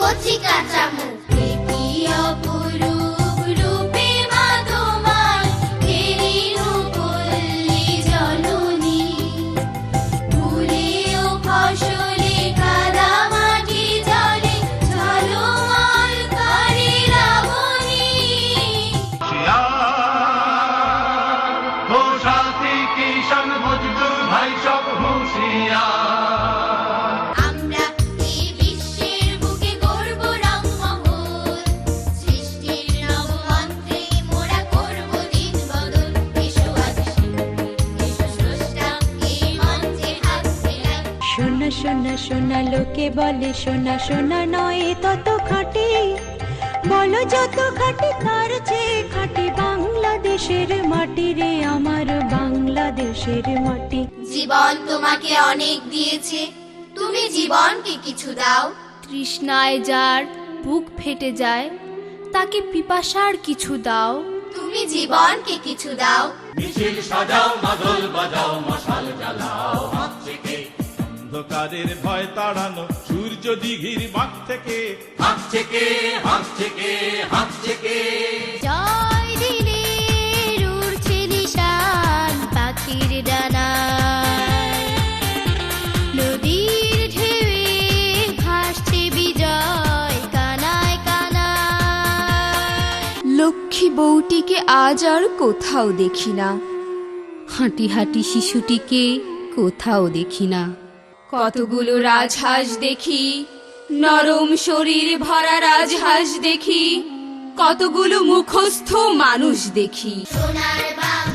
কচি কাঁচা মুখ, কি অপরূপ রূপে মা তোমার, হেরিনু পল্লী জননী। ফুলে ও ফসলে কাদা মাটি জলে, ঝলমল করে লাবণী। ও সাথী কিষান মজদুর ভাই সব হুঁশিয়ার, আমরা এই বিশ্বের বুকে গর্ব রংমহল, সৃষ্টির নবমন্ত্রে মোরা করব দিন বদল। এসো আজ শিল্পী, এসো স্রষ্টা, এই মঞ্চে হাত মেলাই। সোনা সোনা সোনা লোকে বলে সোনা সোনা নয় তত খাঁটি, বলো যত খাঁটি তার চেয়ে খাঁটি বাংলাদেশের মাটি রে, আমার বাংলাদেশের মাটি। জীবন তোমাকে অনেক দিয়েছে, তুমি জীবনকে কিছু দাও। তৃষ্ণায় যার বুক ফেটে যায়, তাকে পিপাসার কিছু দাও। তুমি জীবনকে কিছু দাও। মিছিল সাজাও, মাদল বাজাও, মশাল জ্বালাও, হাত থেকে অন্ধকারের ভয় তাড়ানো, সূর্য দিঘির বাঁক থেকে, হাত থেকে, হাত থেকে, হাত থেকে। জয় দিলে উড়ছে নিশান পাখির ডানায়, নদীর ঢেউয়ে ভাসছে বিজয় কানায় কানায়। লক্ষ্মী বউটিকে আজ আর কোথাও দেখি না, হাঁটি হাঁটি শিশুটিকে কোথাও দেখি না। কতগুলো রাজহাঁস দেখি, নরম শরীর ভরা রাজহাঁস দেখি, কতগুলো মুখস্থ মানুষ দেখি। সোনার বাংলা